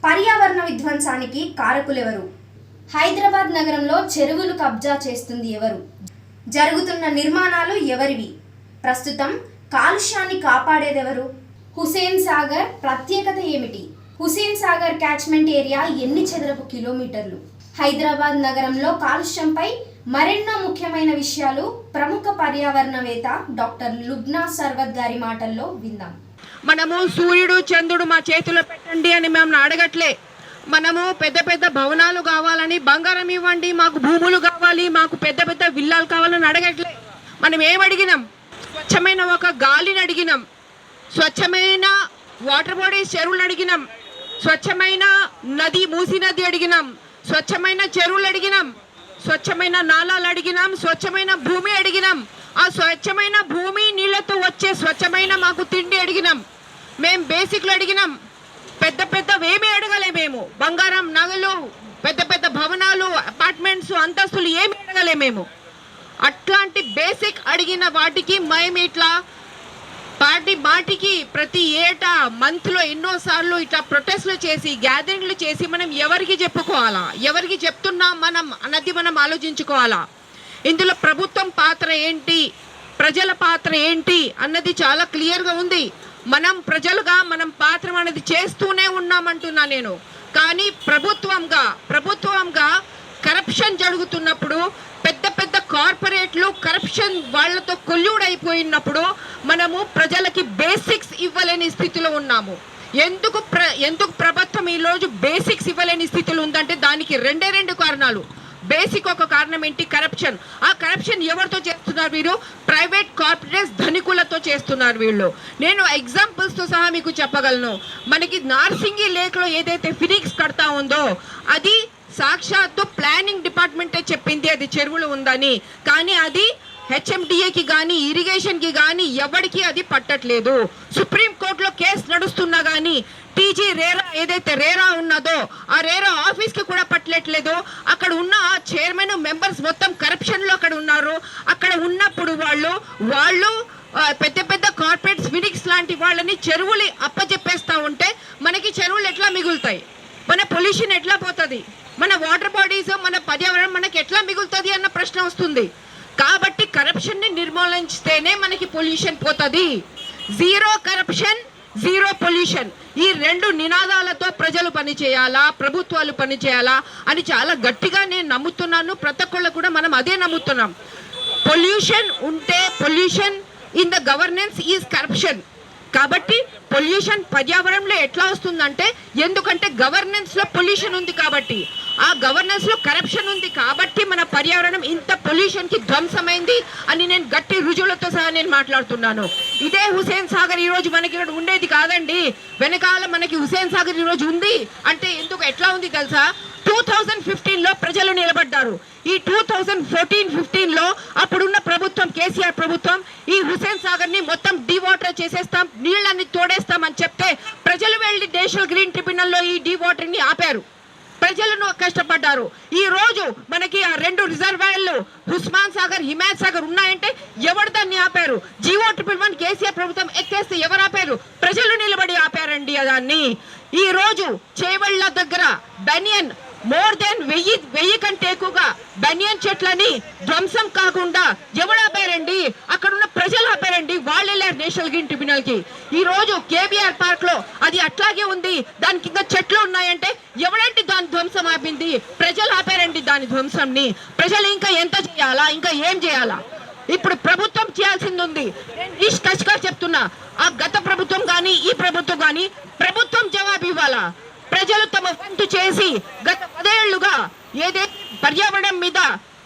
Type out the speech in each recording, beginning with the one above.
పర్యావరణ విధ్వంసానికి కారకులెవరు? హైదరాబాద్ నగరంలో చెరువులు కబ్జా చేస్తుంది ఎవరు? జరుగుతున్న నిర్మాణాలు ఎవరివి? ప్రస్తుతం కాలుష్యాన్ని కాపాడేదెవరు? హుసేన్ సాగర్ ప్రత్యేకత ఏమిటి? హుసేన్ సాగర్ క్యాచ్మెంట్ ఏరియా ఎన్ని చదరపు కిలోమీటర్లు? హైదరాబాద్ నగరంలో కాలుష్యంపై మరెన్నో ముఖ్యమైన విషయాలు ప్రముఖ పర్యావరణవేత్త డాక్టర్ లుబ్నా సర్వత్ గారి మాటల్లో విందాం. మనము సూర్యుడు చంద్రుడు మా చేతిలో పెట్టండి అని మేము అడగట్లే. మనము పెద్ద పెద్ద భవనాలు కావాలని, బంగారం ఇవ్వండి, మాకు భూములు కావాలి, మాకు పెద్ద పెద్ద విల్లాలు కావాలని అడగట్లే. మనం ఏం అడిగినాం? స్వచ్ఛమైన ఒక గాలిని అడిగినాం, స్వచ్ఛమైన వాటర్ బాడీస్ చెరువులు అడిగినాం, స్వచ్ఛమైన నది మూసీ నది అడిగినాం, స్వచ్ఛమైన చెరువులు అడిగినాం, స్వచ్ఛమైన నాలాలు అడిగినాం, స్వచ్ఛమైన భూమి అడిగినాం. ఆ స్వచ్ఛమైన భూమి నీళ్లతో వచ్చే స్వచ్ఛమైన మాకు తిండి అడిగినాం. మేము బేసిక్లు అడిగినాం. పెద్ద పెద్దవేమీ అడగలే. మేము బంగారం, నగలు, పెద్ద పెద్ద భవనాలు, అపార్ట్మెంట్స్, అంతస్తులు ఏమి అడగలే. మేము అట్లాంటి బేసిక్ అడిగిన వాటికి మేము ఇట్లా మాటికి ప్రతి ఏటా మంత్లో ఎన్నోసార్లు ఇట్లా ప్రొటెస్ట్లు చేసి, గ్యాదరింగ్లు చేసి మనం ఎవరికి చెప్పుకోవాలా, ఎవరికి చెప్తున్నాం మనం అన్నది మనం ఆలోచించుకోవాలా. ఇందులో ప్రభుత్వం పాత్ర ఏంటి, ప్రజల పాత్ర ఏంటి అన్నది చాలా క్లియర్గా ఉంది. మనం ప్రజలుగా మనం పాత్ర అనేది చేస్తూనే ఉన్నామంటున్నా నేను. కానీ ప్రభుత్వంగా కరప్షన్ జరుగుతున్నప్పుడు, పెద్ద పెద్ద కార్పొరేట్లు కరప్షన్ వాళ్లతో కొల్లుడైపోయినప్పుడు మనము ప్రజలకి బేసిక్స్ ఇవ్వలేని స్థితిలో ఉన్నాము. ఎందుకు ప్రభుత్వం ఈరోజు బేసిక్స్ ఇవ్వలేని స్థితిలో ఉందంటే దానికి రెండు కారణాలు. బేసిక్ ఒక కారణం ఏంటి? కరప్షన్. ఆ కరప్షన్ ఎవరితో చేస్తున్నారు? వీరు ప్రైవేట్ కార్పొరేట్స్, ధనికులతో చేస్తున్నారు వీళ్ళు. నేను ఎగ్జాంపుల్స్తో సహా మీకు చెప్పగలను. మనకి నార్సింగి లేక్లో ఏదైతే ఫినిక్స్ కడతా ఉందో అది సాక్షాత్తు ప్లానింగ్ డిపార్ట్మెంటే చెప్పింది అది చెరువులు ఉందని. కానీ అది హెచ్ఎండిఏకి కానీ ఇరిగేషన్కి కానీ ఎవరికి అది పట్టట్లేదు. సుప్రీంకోర్టులో కేసు నడుస్తున్నా కానీ టీజీ రేరా ఏదైతే రేరా ఉన్నదో ఆ రేరా ఆఫీస్కి కూడా పట్టట్లేదు. అక్కడ ఉన్న చైర్మన్, మెంబర్స్ మొత్తం కరప్షన్లో అక్కడ ఉన్నారు. అక్కడ ఉన్నప్పుడు వాళ్ళు పెద్ద పెద్ద కార్పొరేట్స్, ఫినిక్స్ లాంటి వాళ్ళని చెరువులు అప్పచెప్పేస్తూ ఉంటే మనకి చెరువులు ఎట్లా మిగులుతాయి? మన పొల్యూషన్ ఎట్లా పోతుంది? మన వాటర్ బాడీస్, మన పర్యావరణం మనకి ఎట్లా మిగులుతుంది అన్న ప్రశ్న వస్తుంది. కాబట్టి కరప్షన్ని నిర్మూలించితేనే మనకి పొల్యూషన్ పోతుంది. జీరో కరప్షన్, జీరో పొల్యూషన్, ఈ రెండు నినాదాలతో ప్రజలు పనిచేయాలా, ప్రభుత్వాలు పనిచేయాలా అని చాలా గట్టిగా నేను నమ్ముతున్నాను. ప్రతి ఒక్కళ్ళు కూడా మనం అదే నమ్ముతున్నాం. పొల్యూషన్ ఉంటే, pollution in the governance is corruption. కాబట్టి పొల్యూషన్ పర్యావరణంలో ఎట్లా వస్తుందంటే, ఎందుకంటే గవర్నెన్స్లో పొల్యూషన్ ఉంది కాబట్టి, ఆ గవర్నెన్స్లో కరప్షన్ ఉంది కాబట్టి మన పర్యావరణం ఇంత పొల్యూషన్కి ధ్వంసమైంది అని నేను గట్టి రుజువులతో సహా నేను మాట్లాడుతున్నాను. ఇదే హుసేన్ సాగర్ ఈరోజు మనకి ఇక్కడ ఉండేది కాదండి. వెనకాల మనకి హుసేన్ సాగర్ ఈరోజు ఉంది అంటే ఎందుకు, ఎట్లా ఉంది తెలుసా? 2015లో ప్రజలు నిలబడ్డారు. ఈ 2014-15లో అప్పుడున్న ప్రభుత్వం, కేసీఆర్ ప్రభుత్వం, ఈ హుసేన్ సాగర్ ని మొత్తం డీవాటర్ చేసేస్తాం, నీళ్ళని తోడేస్తామని చెప్తే ప్రజలు వెళ్ళి నేషనల్ గ్రీన్ ట్రిబ్యునల్లో ఈ డీవాటరింగ్ ని ఆపారు. ప్రజలను కష్టపడ్డారు. ఈ రోజు మనకి ఆ రెండు రిజర్వాయర్లు ఉస్మాన్ సాగర్, హిమాయత్ సాగర్ ఉన్నాయంటే ఎవరు దాన్ని ఆపారు? జీవో 111 కేసీఆర్ ప్రభుత్వం ఎత్తేస్తే ఎవరు ఆపారు? ప్రజలు నిలబడి ఆపారండి దాన్ని. ఈ రోజు చేవళ్ళ దగ్గర బనియన్ మోర్ దెన్ 1000 కంటే ఎక్కువగా బనియన్ చెట్లని ధ్వంసం కాకుండా ఎవరు ఆపారండి? అక్కడ ఉన్న ప్రజలు ఆపారండి. వాళ్ళు వెళ్ళారు నేషనల్ గ్రీన్ ట్రిబ్యునల్ కి. ఈ రోజు కేబీఆర్ పార్క్ లో అది అట్లాగే ఉంది, దానికి ఇంకా చెట్లు ఉన్నాయంటే ఎవరంటే దాని ధ్వంసం ఆపింది? ప్రజలు ఆపారండి దాని ధ్వంసంని. ప్రజలు ఇంకా ఎంత చేయాలా, ఇంకా ఏం చేయాలా? ఇప్పుడు ప్రభుత్వం చేయాల్సింది ఉంది. నేను కచ్చిగా చెప్తున్నా, ఆ గత ప్రభుత్వం కానీ ఈ ప్రభుత్వం కానీ ప్రభుత్వం జవాబు ఇవ్వాలా. ప్రజలు తమ వంతు చేసి గత 10 ఏళ్లుగా ఏదైతే పర్యావరణం మీద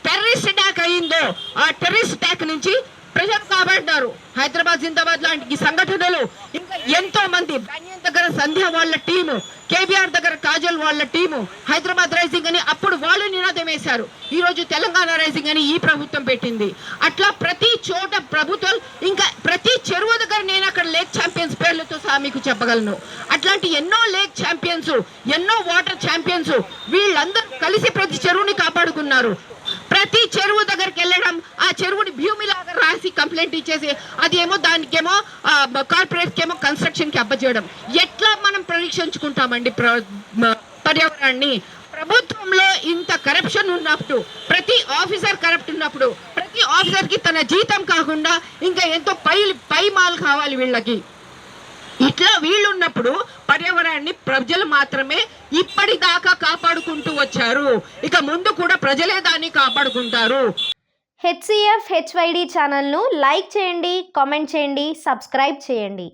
టెర్రరిస్ట్ అటాక్ అయిందో ఆ టెర్రరిస్ట్ అటాక్ నుంచి ప్రజలు కాపాడారు. హైదరాబాద్, జిందాబాద్ లాంటి సంఘటనలు ఇంకా ఎంతో మంది, బనియన్ దగ్గర సంధ్య వాళ్ళ టీము, కేబీఆర్ దగ్గర కాజల్ వాళ్ళ టీము, హైదరాబాద్ రైజింగ్ అని అప్పుడు వాళ్ళు నినాదం వేశారు. ఈ రోజు తెలంగాణ రైజింగ్ అని ఈ ప్రభుత్వం పెట్టింది. అట్లా ప్రతి చోట ప్రభుత్వాలు, ఇంకా ప్రతి చెరువు దగ్గర నేను అక్కడ లేక్ ఛాంపియన్స్ పేర్లతో సహా మీకు చెప్పగలను. అట్లాంటి ఎన్నో లేక్ ఛాంపియన్స్, ఎన్నో వాటర్ ఛాంపియన్స్ వీళ్ళందరూ కలిసి ప్రతి చెరువుని కాపాడుకున్నారు. ప్రతి చెరువు దగ్గరికి వెళ్ళడం, ఆ చెరువుని భూమిలాగా రాసి కంప్లైంట్ ఇచ్చేసి అదేమో దానికేమో కార్పొరేట్స్ ఏమో కన్స్ట్రక్షన్ కి అప్పచేయడం. ఎట్లా మనం పరీక్షించుకుంటామండి పర్యావరణాన్ని. ప్రభుత్వంలో ఇంత కరప్షన్ ఉన్నప్పుడు, ప్రతి ఆఫీసర్ కరప్ట్ ఉన్నప్పుడు, ప్రతి ఆఫీసర్కి తన జీతం కాకుండా ఇంకా ఎంతో పై మాల్ కావాలి వీళ్ళకి. ఇట్లా వీళ్ళు ఉన్నప్పుడు పర్యావరణాన్ని ప్రజలు మాత్రమే ఇప్పటిదాకా కాపాడుకుంటూ వచ్చారు. ఇక ముందు కూడా ప్రజలే దాన్ని కాపాడుకుంటారు. HCF HYD ఛానల్ను లైక్ చేయండి, కామెంట్ చేయండి, సబ్స్క్రైబ్ చేయండి.